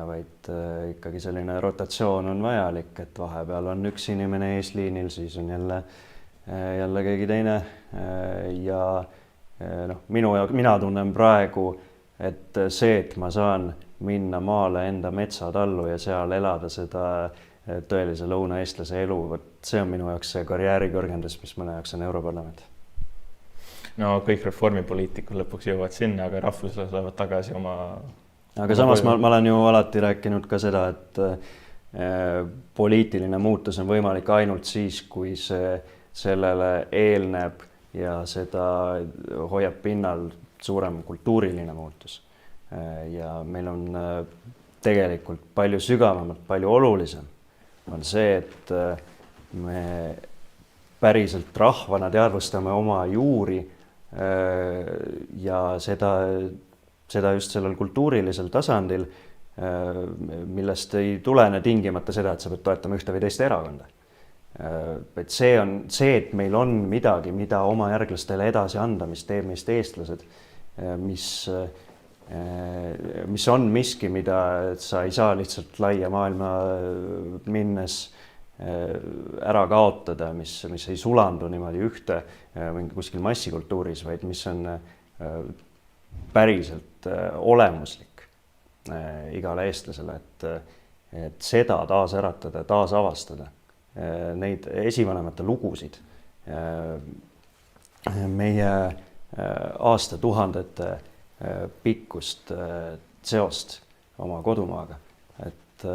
vaid ikkagi selline rotatsioon on vajalik, et vahepeal on üks inimene eesliinil, siis on jälle keegi teine ja mina tunnen praegu, et see, et ma saan minna maale enda metsatallu ja seal elada seda tõelise lõunaeestlase elu, see on minu jaoks see karjääri kõrgendus, mis mõne jaoks on Europarlament. No kõik reformipoliitikud lõpuks jõuavad sinna, aga rahvuslased lähevad tagasi oma... Aga samas ma olen ju alati rääkinud ka seda, et poliitiline muutus on võimalik ainult siis, kui see sellele eelneb ja seda hoiab pinnal suurem kultuuriline muutus. Ja meil on tegelikult palju sügavamalt, palju olulisem on see, et me päriselt rahvana teadvustame oma juuri ja seda just sellel kultuurilisel tasandil, millest ei tulene tingimata seda, et sa pead toetama ühte või teist erakonda. Et see on see, et meil on midagi, mida oma järglastele edasi anda, mis teeb meist eestlased, mis on miski, mida sa ei saa lihtsalt laia maailma minnes ära kaotada, mis ei sulandu niimoodi ühte kuskil massikultuuris, vaid mis on päriselt olemuslik igale eestlasele, et seda taas äratada, taas avastada, neid esivanemate lugusid, meie aastatuhandete pikkust seost oma kodumaaga, et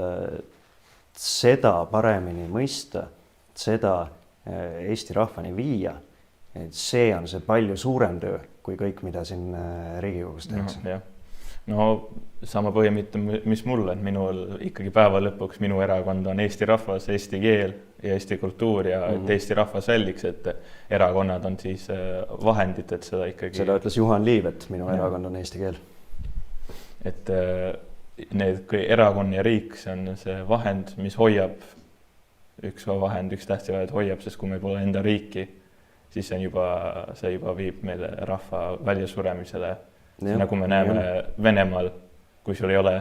seda paremini mõista, seda Eesti rahvani viia, et see on see palju suurem töö kui kõik, mida siin Riigikogus tehakse. No sama põhimõte, mis mul on, minul ikkagi päeva lõpuks minu erakond on Eesti rahvas, eesti keel ja Eesti kultuur ja et Eesti rahvas säiliks, et erakonnad on siis vahendid, et seda ikkagi... Seda ütles Juhan Liiv, et minu erakond on eesti keel. Et need erakond ja riik, see on see vahend, mis hoiab, üks tähtsa vahend hoiab, sest kui meil pole enda riiki, siis see juba viib meile rahva väljasuremisele. Nagu me näeme Venemaal, kui sul ei ole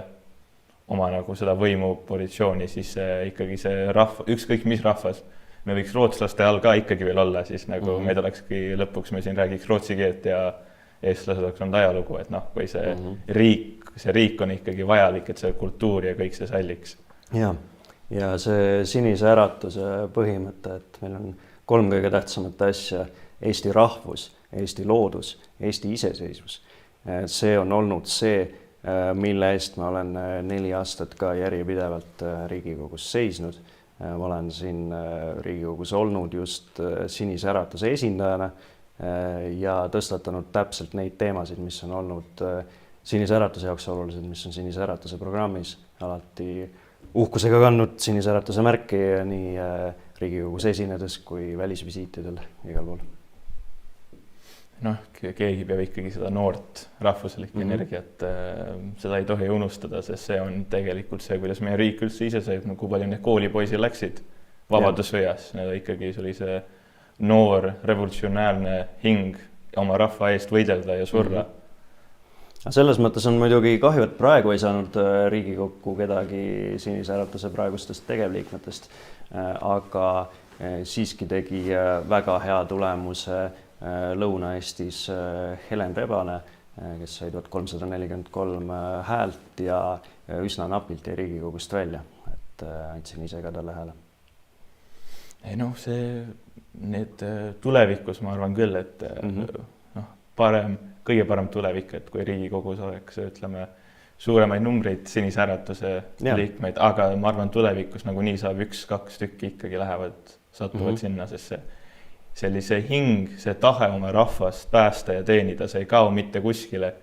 oma nagu seda võimupositsiooni, siis ikkagi see ükskõik mis rahvas, me võiks rootslaste all ka ikkagi veel olla, siis nagu meid olekski lõpuks, me siin räägiks rootsi keelt ja eestlased oleks olnud ajalugu, et kui see riik on ikkagi vajalik, et see kultuur ja kõik see säiliks. Ja see sinise äratuse põhimõte, et meil on 3 kõige tähtsamat asja, Eesti rahvus, Eesti loodus, Eesti iseseisvus. See on olnud see, mille eest ma olen 4 aastat ka järjepidevalt Riigikogus seisnud. Ma olen siin Riigikogus olnud just Sinise Äratuse esindajana ja tõstatanud täpselt neid teemasid, mis on olnud Sinise Äratuse jaoks olulised, mis on Sinise Äratuse programmis. Alati uhkusega kandnud Sinise Äratuse märki nii Riigikogus esinedes kui välisvisiitidel igal pool. Keegi peab ikkagi seda noort rahvuslikku energiat, seda ei tohi unustada, sest see on tegelikult see, kuidas meie riik üldse iseseisvub, kui palju need koolipoisid läksid vabadussõjas. Need ikkagi see oli see noor revolutsionäärne hing oma rahva eest võidelda ja surra. Selles mõttes on muidugi kahju, et praegu ei saanud Riigikokku kedagi Sinise Äratuse praegustest tegevliikmetest, aga siiski tegi väga hea tulemuse Lõuna-Eestis Helen Rebane, kes sai 1343 häält ja üsna napilt jäi Riigikogust välja, et andsin ise ka talle hääle. Need tulevikus ma arvan küll, et kõige parem tulevik, et kui Riigikogus oleks, ütleme, suuremaid numbreid Sinise Äratuse liikmeid, aga ma arvan tulevikus nagunii saab 1-2 tükki ikkagi satuvad sinna, sest sellise hing, see tahe oma rahvast päästa ja teenida, see ei kao mitte kuskile,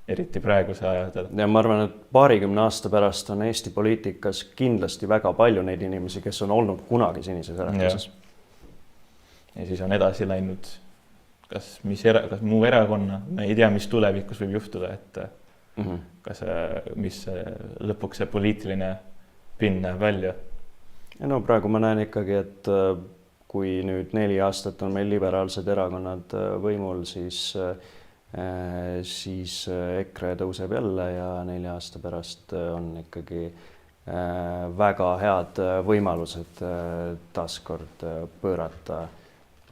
eriti praeguse ajadel. Ja ma arvan, et 20 aasta pärast on Eesti poliitikas kindlasti väga palju neid inimesi, kes on olnud kunagi Sinises Äratuses. Ja siis on edasi läinud kas muu erakonna, me ei tea, mis tulevikus võib juhtuda, et mis lõpuks see poliitiline pinn näeb välja. Ja praegu ma näen ikkagi, et kui nüüd 4 aastat on meil liberaalsed erakonnad võimul, siis EKRE tõuseb jälle ja 4 aasta pärast on ikkagi väga head võimalused taaskord pöörata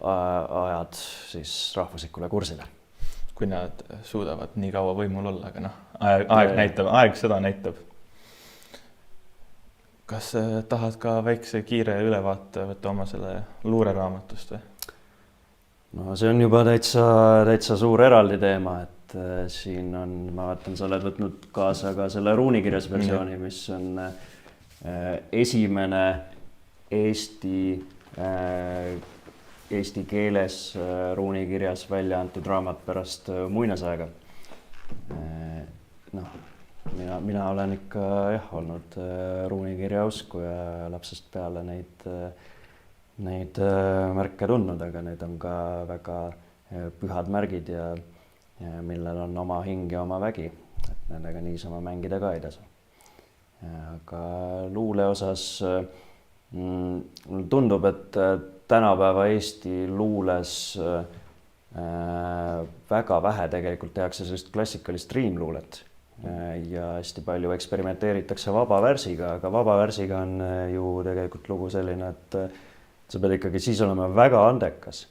ajad siis rahvuslikule kursile. Kui nad suudavad nii kaua võimul olla, aga aeg seda näitab. Kas tahad ka väikse kiire ülevaate võtta oma selle luureraamatust või? See on juba täitsa suur eraldi teema, et siin on, ma vaatan, sa oled võtnud kaasa ka selle ruunikirjas versiooni, mis on esimene eesti keeles ruunikirjas välja antud raamat pärast muinasaega. Mina olen ikka olnud ruunikirja uskuja lapsest peale neid märke tundnud, aga need on ka väga pühad märgid ja millel on oma hing ja oma vägi, et nendega niisama mängida ka ei tasu. Aga luule osas mulle tundub, et tänapäeva Eesti luules väga vähe tegelikult tehakse sellist klassikalist riimluulet ja hästi palju eksperimenteeritakse vabavärsiga, aga vabavärsiga on ju tegelikult lugu selline, et sa pead ikkagi siis olema väga andekas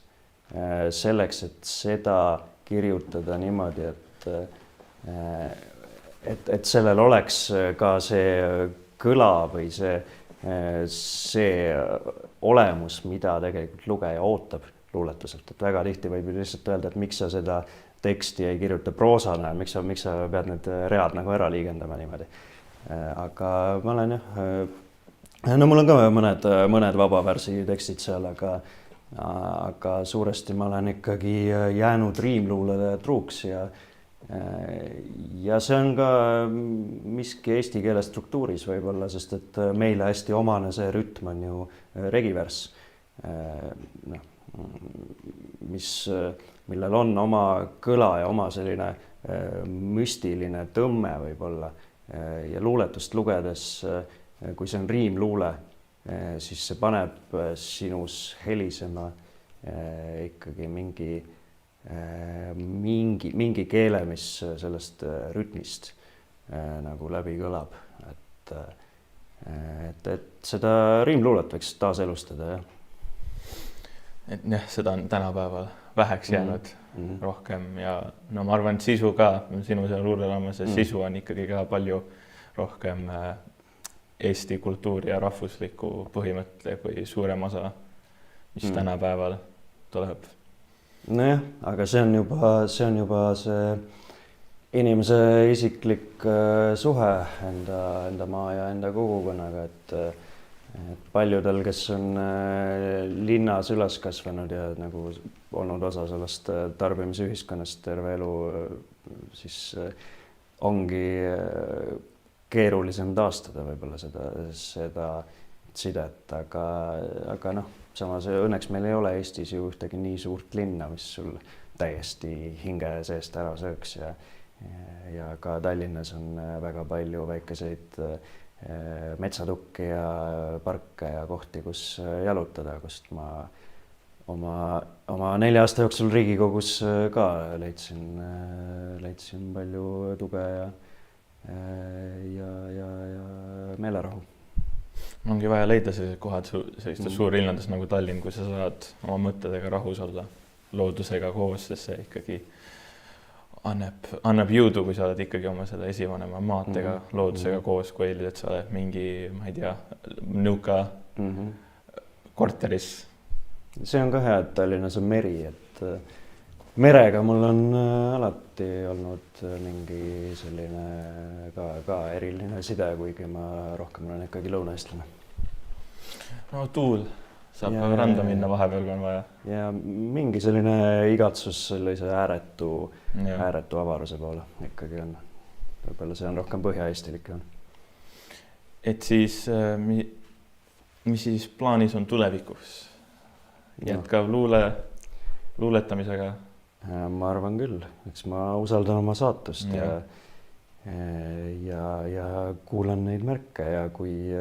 selleks, et seda kirjutada niimoodi, et sellel oleks ka see kõla või see olemus, mida tegelikult lugeja ootab luuletuselt. Et väga tihti võib lihtsalt öelda, et miks sa seda teksti ei kirjuta proosana, miks sa pead need read nagu ära liigendama niimoodi. Aga ma olen mul on ka mõned vabavärsi tekstid seal, aga suuresti ma olen ikkagi jäänud riimluulele truuks ja see on ka miski eesti keele struktuuris võib-olla, sest et meile hästi omane see rütm on ju regivärss, millel on oma kõla ja oma selline müstiline tõmme võib-olla ja luuletust lugedes, kui see on riimluule, siis see paneb sinus helisema ikkagi mingi keele, mis sellest rütmist nagu läbi kõlab, et seda riimluulet võiks taaselustada, jah. Et seda on tänapäeval väheks jäänud rohkem ja ma arvan, et sisu ka, sinu selle luurelaamas, sisu on ikkagi ka palju rohkem Eesti kultuuri ja rahvusliku põhimõtte kui suurem osa, mis tänapäeval tuleb. Nojah, aga see on juba see inimese isiklik suhe enda maa ja enda kogukonnaga, et paljudel, kes on linnas üles kasvanud ja nagu olnud osa sellest tarbimisühiskonnast terve elu, siis ongi keerulisem taastada võib-olla seda sidet, aga noh, samas õnneks meil ei ole Eestis ju ühtegi nii suurt linna, mis sul täiesti hinge seest ära sööks ja ka Tallinnas on väga palju väikeseid metsatukki ja parke ja kohti, kus jalutada, kust ma oma 4 aasta jooksul Riigikogus ka leidsin palju tuge ja meelerahu. Ongi vaja leida sellised kohad sellistes suurlinnades nagu Tallinn, kui sa saad oma mõttedega rahus olla loodusega koos, sest see ikkagi annab jõudu, kui sa oled ikkagi oma selle esivanema maatega loodusega koos, kui eeldad, et sa oled mingi, ma ei tea, nõuka korteris. See on ka hea, et Tallinnas on meri, et merega mul on alati olnud mingi selline ka eriline side, kuigi ma rohkem olen ikkagi lõunaeestlane. No tuul saab randa minna vahepeal, kui on vaja. Ja mingi selline igatsus sellise ääretu avaruse poole ikkagi on. Võib-olla see on rohkem Põhja-Eestilik. Et siis, mis siis plaanis on tulevikus? Jätkav luuletamisega? Ma arvan küll, eks ma usaldan oma saatust ja kuulan neid märke ja kui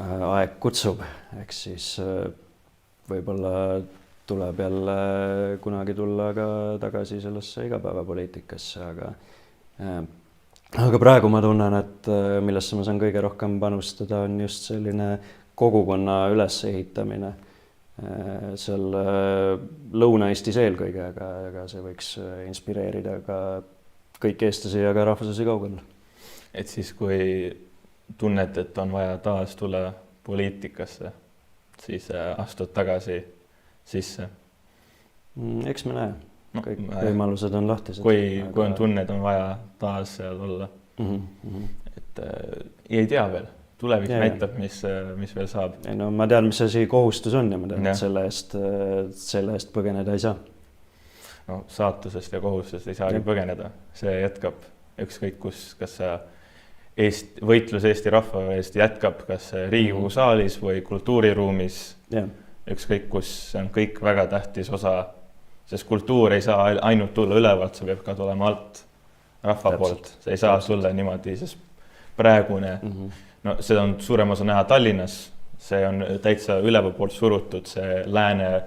aeg kutsub, eks siis võib-olla tuleb jälle kunagi tulla ka tagasi sellesse igapäevapoliitikasse, aga praegu ma tunnen, et millesse ma saan kõige rohkem panustada, on just selline kogukonna ülesehitamine seal Lõuna-Eestis eelkõige, aga see võiks inspireerida ka kõiki eestlasi ja ka rahvuslasi kaugel. Et siis, kui tunned, et on vaja taas tulla poliitikasse, siis astud tagasi sisse? Eks me näe. Kõik võimalused on lahtised. Kui on tunne, et on vaja taas seal olla. Et ei tea veel. Tulevik näitab, mis veel saab. No, ma tean, mis see kohustus on ja ma tean, et selle eest põgeneda ei saa. No, saatusest ja kohustusest ei saagi põgeneda. See jätkab ükskõik kus, kas sa võitlus Eesti rahva eest jätkab, kas Riigikogu saalis või kultuuriruumis. Ükskõik kus, see on kõik väga tähtis osa, sest kultuur ei saa ainult tulla ülevalt, see peab ka tulema alt rahva poolt. See ei saa tulla niimoodi, sest praegune no see on suurem osa näha Tallinnas, see on täitsa üleval poolt surutud, see lääne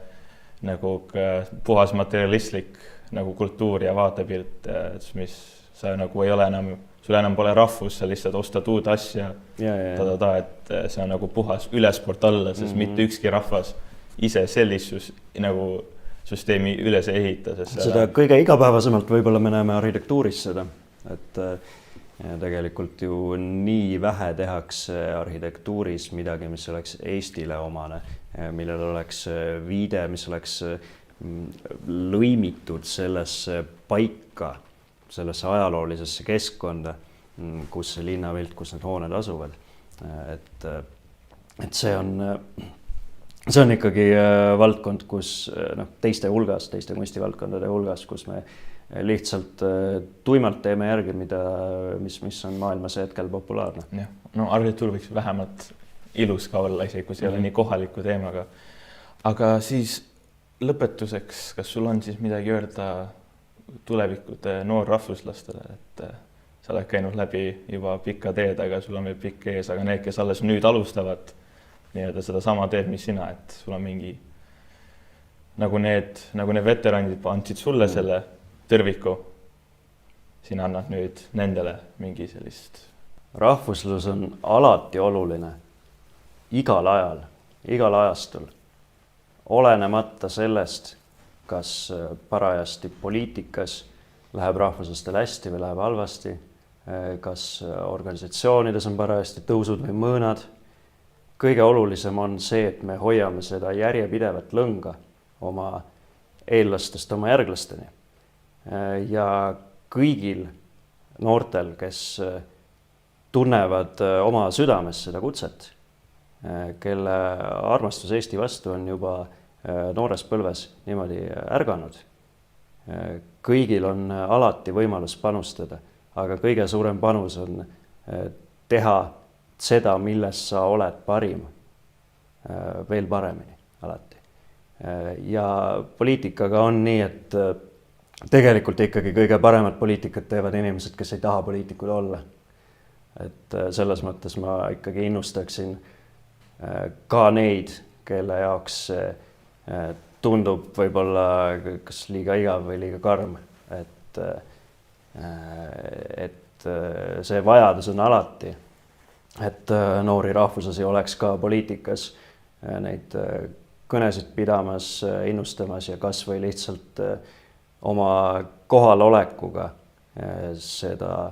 nagu puhas materialistlik nagu kultuur ja vaatepilt, mis sa nagu ei ole enam, sul enam pole rahvus, sa lihtsalt ostad uut asja, et see on nagu puhas ülesport alla, sest mitte ükski rahvas ise sellist nagu süsteemi üles ei ehita. Seda kõige igapäevasemalt võib-olla me näeme arhitektuuris seda, et tegelikult ju nii vähe tehakse arhitektuuris midagi, mis oleks Eestile omane, millel oleks viide, mis oleks lõimitud sellesse paika, sellesse ajaloolisesse keskkonda, kus see linnapilt, kus need hooned asuvad. Et see on ikkagi valdkond, kus teiste kunstivaldkondade hulgas, kus me lihtsalt tuimalt teeme järgi, mis on maailmas hetkel populaarne. No arhitektuur võiks vähemalt ilus ka olla, isegi kui see ei ole nii kohaliku teemaga. Aga siis lõpetuseks, kas sul on siis midagi öelda tulevikude noorrahvuslastele, et sa oled käinud läbi juba pikka teed, aga sul on veel pikk ees, aga need, kes alles nüüd alustavad nii-öelda seda sama teed, mis sina, et sul on mingi nagu need veteranid andsid sulle selle tõrviku, sina annad nüüd nendele mingi sellist. Rahvuslus on alati oluline, igal ajal, igal ajastul, olenemata sellest, kas parajasti poliitikas läheb rahvuslastel hästi või läheb halvasti, kas organisatsioonides on parajasti tõusud või mõõnad. Kõige olulisem on see, et me hoiame seda järjepidevat lõnga oma eellastest oma järglasteni. Ja kõigil noortel, kes tunnevad oma südames seda kutset, kelle armastus Eesti vastu on juba noores põlves niimoodi ärganud, kõigil on alati võimalus panustada, aga kõige suurem panus on teha seda, milles sa oled parim, veel paremini alati. Ja poliitikaga on nii, et tegelikult ikkagi kõige paremat poliitikat teevad inimesed, kes ei taha poliitikud olla. Et selles mõttes ma ikkagi innustaksin ka neid, kelle jaoks tundub võib-olla kas liiga igav või liiga karm. Et see vajadus on alati, et noori rahvuslasi oleks ka poliitikas neid kõnesid pidamas, innustamas ja kas või lihtsalt oma kohalolekuga seda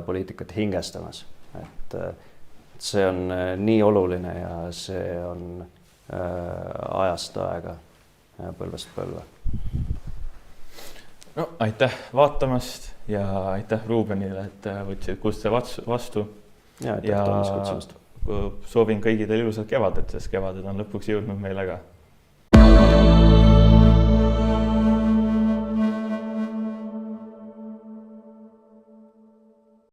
poliitikat hingestamas. Et see on nii oluline ja see on ajast aega, põlvest põlve. No, aitäh vaatamast ja aitäh Ruubenile, et võtsid kutse vastu. Ja aitäh Toomas kutsumast. Soovin kõigile ilusat kevadet, sest kevaded on lõpuks jõudnud meile ka.